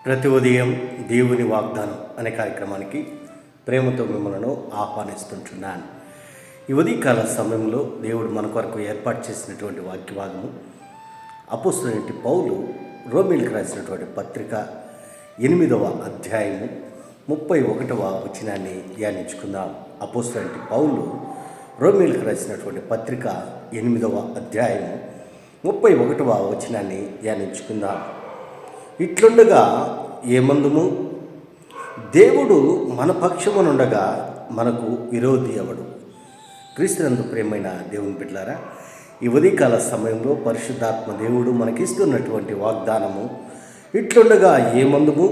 ప్రతి ఉదయం దేవుని వాగ్దానం అనే కార్యక్రమానికి ప్రేమతో మిమ్మల్ని ఆహ్వానిస్తుంటున్నాను. ఈ ఉదయకాల సమయంలో దేవుడు మన కొరకు ఏర్పాటు చేసినటువంటి వాక్యభాగము అపోస్తలుడైన పౌలు రోమీయులకు రాసినటువంటి పత్రిక 8వ అధ్యాయము 31వ వచనాన్ని ధ్యానించుకుందాం. అపోస్తలుడైన పౌలు రోమీయులకు రాసినటువంటి పత్రిక 8వ అధ్యాయము 31వ వచనాన్ని ధ్యానించుకుందాం. ఇట్లుండగా ఏమందుము, దేవుడు మన పక్షమునుండగా మనకు విరోధి ఎవడు? క్రీస్తునందు ప్రియమైన దేవుని బిడ్డలారా, ఈ ఉదయకాల సమయంలో పరిశుద్ధాత్మ దేవుడు మనకిస్తున్నటువంటి వాగ్దానము ఇట్లుండగా ఏమందుము,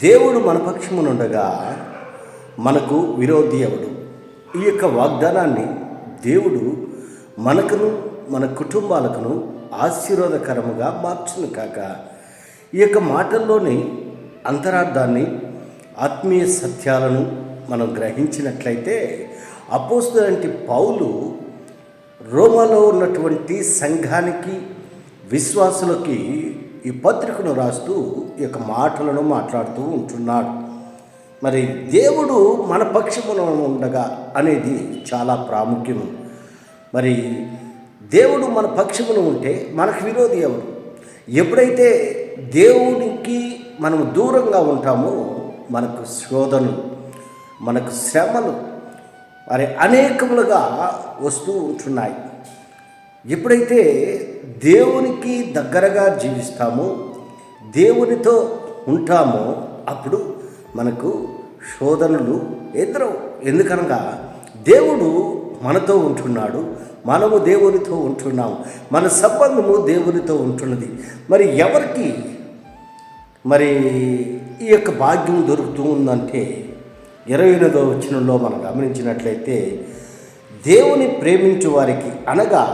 దేవుడు మన పక్షమునుండగా మనకు విరోధి ఎవడు? ఈ యొక్క వాగ్దానాన్ని దేవుడు మనకును మన కుటుంబాలకును ఆశీర్వాదకరముగా మార్చును కాక. ఈ యొక్క మాటల్లోని అంతరార్థాన్ని, ఆత్మీయ సత్యాలను మనం గ్రహించినట్లయితే అపోస్తలుడైన పౌలు రోమాలో ఉన్నటువంటి సంఘానికి, విశ్వాసులకి ఈ పత్రికను రాస్తూ ఈ యొక్క మాటలను మాట్లాడుతూ ఉంటున్నాడు. మరి దేవుడు మన పక్షమున ఉండగా అనేది చాలా ప్రాముఖ్యము. మరి దేవుడు మన పక్షమున ఉంటే మనకు విరోధి ఎవరు? ఎప్పుడైతే దేవునికి మనము దూరంగా ఉంటామో మనకు శోధనలు, మనకు శ్రమలు మరి అనేకములుగా వస్తూ ఉంటున్నాయి. ఎప్పుడైతే దేవునికి దగ్గరగా జీవిస్తామో, దేవునితో ఉంటామో అప్పుడు మనకు శోధనలు ఎదురవు. ఎందుకనగా దేవుడు మనతో ఉంటున్నాడు, మనము దేవునితో ఉంటున్నాము, మన సంబంధము దేవునితో ఉంటున్నది. మరి ఎవరికి మరి ఈ యొక్క భాగ్యం దొరుకుతూ ఉందంటే 28వ వచనంలో మనం గమనించినట్లయితే, దేవుని ప్రేమించు వారికి అనగా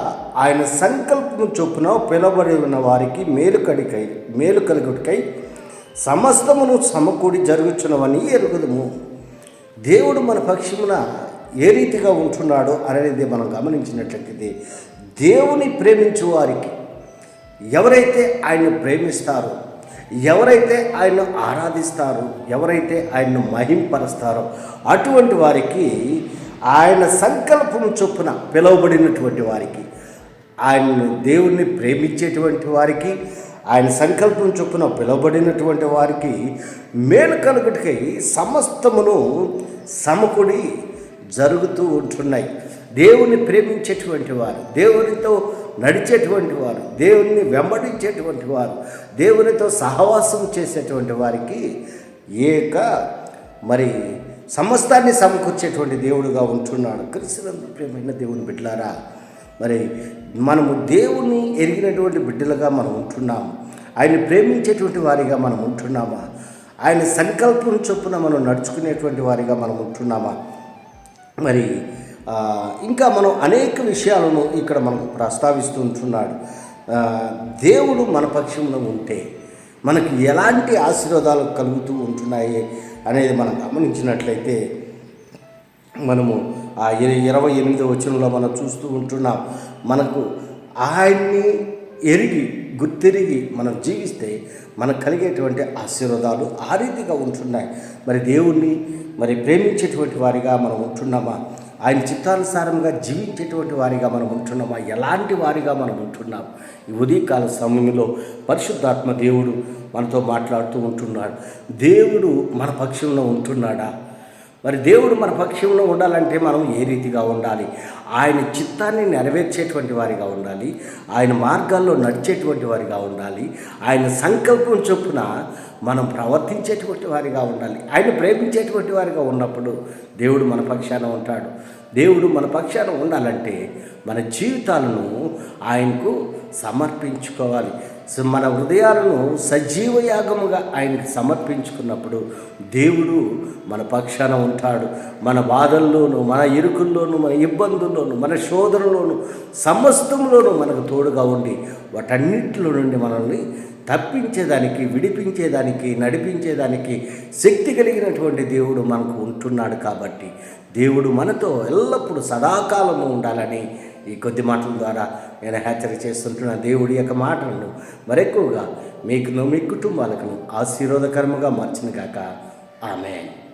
ఆయన సంకల్పము చొప్పున పిలువబడి ఉన్న వారికి మేలు కలుగుటకై సమస్తమును సమకూడి జరుగుచున్నవని ఎరుగుదము. దేవుడు మన పక్షమున ఏ రీతిగా ఉంటున్నాడో అనేది మనం గమనించినట్లయితే, దేవుని ప్రేమించు వారికి, ఎవరైతే ఆయన్ను ప్రేమిస్తారో, ఎవరైతే ఆయన్ను ఆరాధిస్తారో, ఎవరైతే ఆయన్ను మహింపరుస్తారో అటువంటి వారికి, ఆయన సంకల్పం చొప్పున పిలువబడినటువంటి వారికి, ఆయన్ను దేవుణ్ణి ప్రేమించేటువంటి వారికి, ఆయన సంకల్పం చొప్పున పిలువబడినటువంటి వారికి మేలు కలుగుటకై సమస్తమును సమకూడి జరుగుతూ ఉంటున్నాయి. దేవుని ప్రేమించేటువంటి వారు, దేవునితో నడిచేటువంటి వారు, దేవుని వెంబడించేటువంటి వారు, దేవునితో సహవాసం చేసేటువంటి వారికి మరి సమస్తాన్ని సమకూర్చేటువంటి దేవుడుగా ఉంటున్నాడు. క్రీస్తునందు ప్రియమైన దేవుని బిడ్డలారా, మరి మనము దేవుని ఎరిగినటువంటి బిడ్డలుగా మనం ఉంటున్నాము. ఆయన ప్రేమించేటువంటి వారిగా మనం ఉంటున్నామా? ఆయన సంకల్పం చొప్పున మనం నడుచుకునేటువంటి వారిగా మనం ఉంటున్నామా? మరి ఇంకా మనం అనేక విషయాలను ఇక్కడ మనం ప్రస్తావిస్తూ ఉంటున్నాడు. దేవుడు మన పక్షంలో ఉంటే మనకి ఎలాంటి ఆశీర్వాదాలు కలుగుతూ ఉంటున్నాయి అనేది మనం గమనించినట్లయితే, మనము ఆ 28వ వచనంలో మనం చూస్తూ ఉంటున్నాం. మనకు ఆయన్ని గుర్తెరిగి మనం జీవిస్తే మనకు కలిగేటువంటి ఆశీర్వాదాలు ఆ రీతిగా ఉంటున్నాయి. మరి దేవుణ్ణి మరి ప్రేమించేటువంటి వారిగా మనం ఉంటున్నామా? ఆయన చిత్తానుసారంగా జీవించేటువంటి వారిగా మనం ఉంటున్నామా? ఎలాంటి వారిగా మనం ఉంటున్నాం? ఈ ఉదయకాల సమయంలో పరిశుద్ధాత్మ దేవుడు మనతో మాట్లాడుతూ ఉంటున్నాడు. దేవుడు మన పక్షంలో ఉంటున్నాడా? మరి దేవుడు మన పక్షంలో ఉండాలంటే మనం ఏ రీతిగా ఉండాలి? ఆయన చిత్తాన్ని నెరవేర్చేటువంటి వారిగా ఉండాలి, ఆయన మార్గాల్లో నడిచేటువంటి వారిగా ఉండాలి, ఆయన సంకల్పం చొప్పున మనం ప్రవర్తించేటువంటి వారిగా ఉండాలి. ఆయన ప్రేమించేటువంటి వారిగా ఉన్నప్పుడు దేవుడు మన పక్షాన ఉంటాడు. దేవుడు మన పక్షాన ఉండాలంటే మన జీవితాలను ఆయనకు సమర్పించుకోవాలి. మన హృదయాలను సజీవ యాగముగా ఆయనకు సమర్పించుకున్నప్పుడు దేవుడు మన పక్షాన ఉంటాడు. మన బాధల్లోనూ, మన ఇరుకుల్లోనూ, మన ఇబ్బందుల్లోనూ, మన శోధనలోనూ, సమస్తంలోనూ మనకు తోడుగా ఉండి వాటన్నిటిలో నుండి మనల్ని తప్పించేదానికి, విడిపించేదానికి, నడిపించేదానికి శక్తి కలిగినటువంటి దేవుడు మనకు ఉంటున్నాడు. కాబట్టి దేవుడు మనతో ఎల్లప్పుడూ సదాకాలము ఉండాలని ఈ కొద్ది మాటల ద్వారా నేను హెచ్చరిక చేస్తుంటున్న దేవుడి యొక్క మాటలను మరెక్కువగా మీకును మీ కుటుంబాలకు ఆశీర్వాదకరముగా మార్చిన గాక. ఆమేన్.